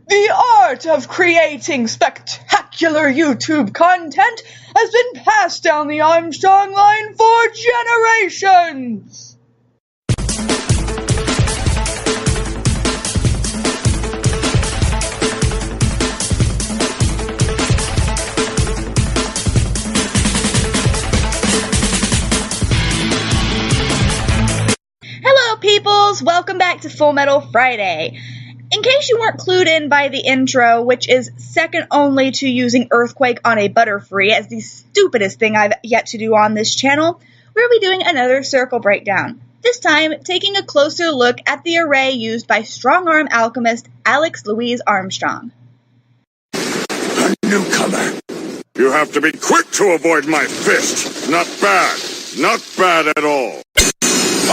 The art of creating spectacular YouTube content has been passed down the Armstrong line for generations. Hello peoples, welcome back to Full Metal Friday. In case you weren't clued in by the intro, which is second only to using Earthquake on a Butterfree as the stupidest thing I've yet to do on this channel, we'll be doing another circle breakdown. This time, taking a closer look at the array used by Strongarm alchemist Alex Louise Armstrong. A newcomer. You have to be quick to avoid my fist. Not bad. Not bad at all.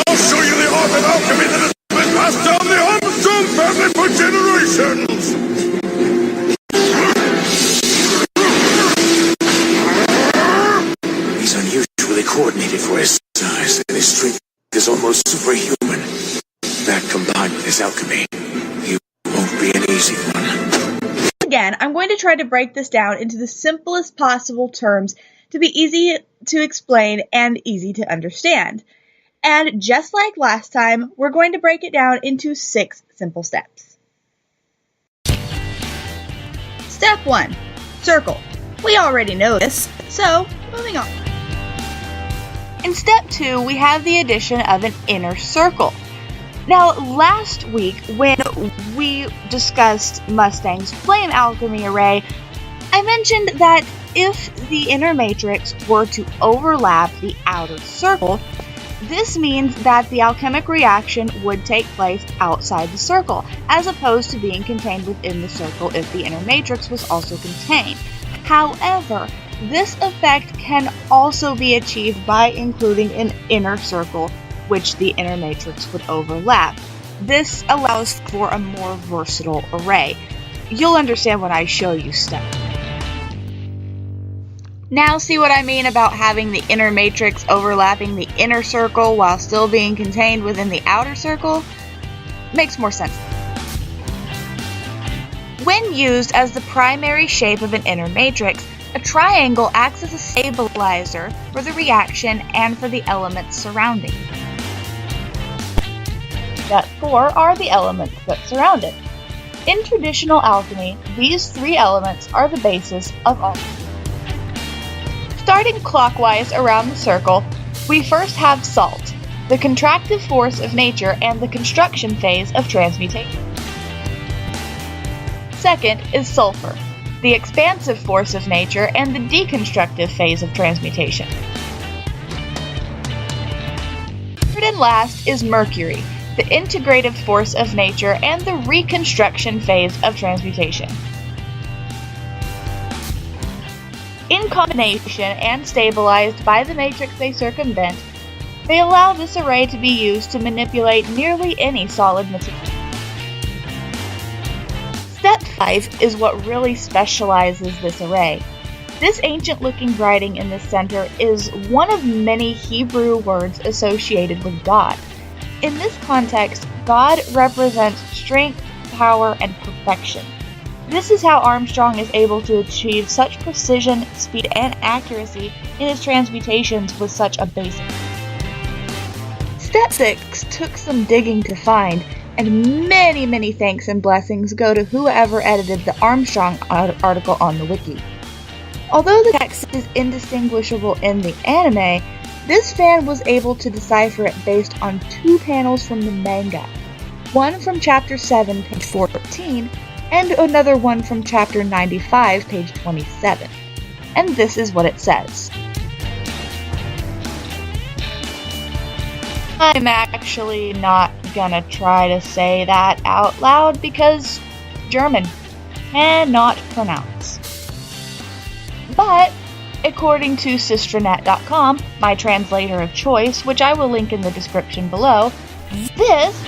I'll show you the art of alchemy that has been passed down the Armstrong family for generations! He's unusually coordinated for his size, and his strength is almost superhuman. That combined with his alchemy, he won't be an easy one. Again, I'm going to try to break this down into the simplest possible terms to be easy to explain and easy to understand. And just like last time, we're going to break it down into 6 simple steps. Step 1. Circle. We already know this, so moving on. In step 2, we have the addition of an inner circle. Now, last week, when we discussed Mustang's Flame Alchemy array, I mentioned that if the inner matrix were to overlap the outer circle, this means that the alchemic reaction would take place outside the circle, as opposed to being contained within the circle if the inner matrix was also contained. However, this effect can also be achieved by including an inner circle, which the inner matrix would overlap. This allows for a more versatile array. You'll understand when I show you steps. Now see what I mean about having the inner matrix overlapping the inner circle while still being contained within the outer circle? Makes more sense. When used as the primary shape of an inner matrix, a triangle acts as a stabilizer for the reaction and for the elements surrounding. Step 4 are the elements that surround it. In traditional alchemy, these 3 elements are the basis of all. Starting clockwise around the circle, we first have salt, the contractive force of nature and the construction phase of transmutation. Second is sulfur, the expansive force of nature and the deconstructive phase of transmutation. Third and last is mercury, the integrative force of nature and the reconstruction phase of transmutation. In combination and stabilized by the matrix they circumvent, they allow this array to be used to manipulate nearly any solid material. Step 5 is what really specializes this array. This ancient-looking writing in the center is one of many Hebrew words associated with God. In this context, God represents strength, power, and perfection. This is how Armstrong is able to achieve such precision, speed, and accuracy in his transmutations with such a basic. Step 6 took some digging to find, and many thanks and blessings go to whoever edited the Armstrong article on the wiki. Although the text is indistinguishable in the anime, this fan was able to decipher it based on 2 panels from the manga. One from chapter 7, page 14, and another one from chapter 95, page 27. And this is what it says. I'm actually not gonna try to say that out loud because German cannot pronounce. But, according to Sistranet.com, my translator of choice, which I will link in the description below, this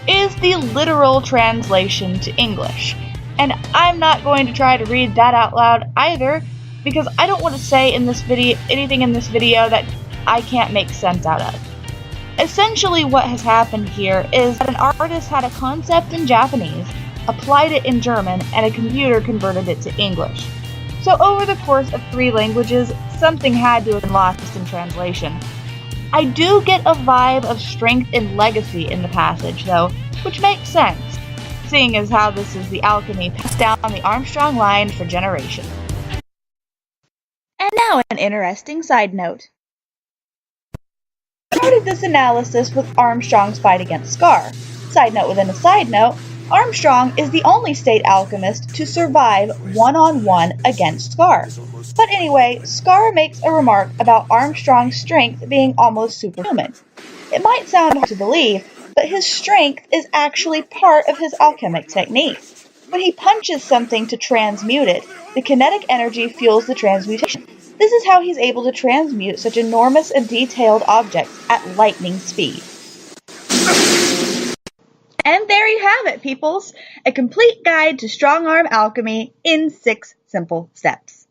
is the literal translation to English. And I'm not going to try to read that out loud either, because I don't want to say in this video anything in this video that I can't make sense out of. Essentially what has happened here is that an artist had a concept in Japanese, applied it in German, and a computer converted it to English. So over the course of 3 languages, something had to have been lost in translation. I do get a vibe of strength and legacy in the passage, though, which makes sense, seeing as how this is the alchemy passed down the Armstrong line for generations. And now an interesting side note. I started this analysis with Armstrong's fight against Scar. Side note within a side note, Armstrong is the only state alchemist to survive one-on-one against Scar. But anyway, Scar makes a remark about Armstrong's strength being almost superhuman. It might sound hard to believe, but his strength is actually part of his alchemic technique. When he punches something to transmute it, the kinetic energy fuels the transmutation. This is how he's able to transmute such enormous and detailed objects at lightning speed. And there you have it, peoples! A complete guide to Strongarm alchemy in 6 simple steps.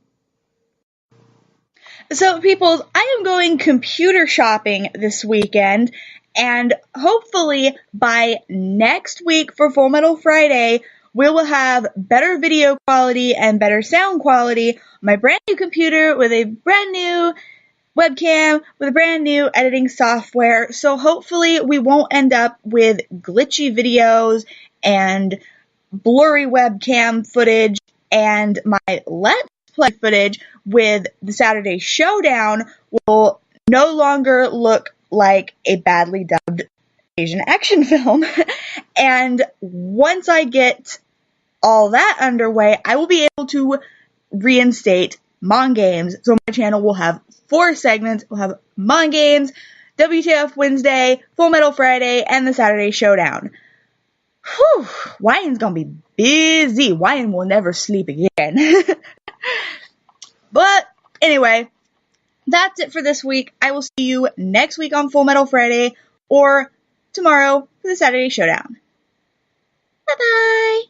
So, peoples, I am going computer shopping this weekend, and hopefully by next week for Full Metal Friday, we will have better video quality and better sound quality on my brand new computer with a brand new webcam with a brand new editing software. So hopefully we won't end up with glitchy videos and blurry webcam footage, and my Let's Play footage with the Saturday Showdown will no longer look like a badly dubbed Asian action film. And once I get all that underway, I will be able to reinstate Mon Games. So my channel will have 4 segments. We'll have Mon Games, WTF Wednesday, Full Metal Friday, and the Saturday Showdown. Whew, Wyan's gonna be busy. Wyan will never sleep again. But anyway, that's it for this week. I will see you next week on Full Metal Friday or tomorrow for the Saturday Showdown. Bye-bye!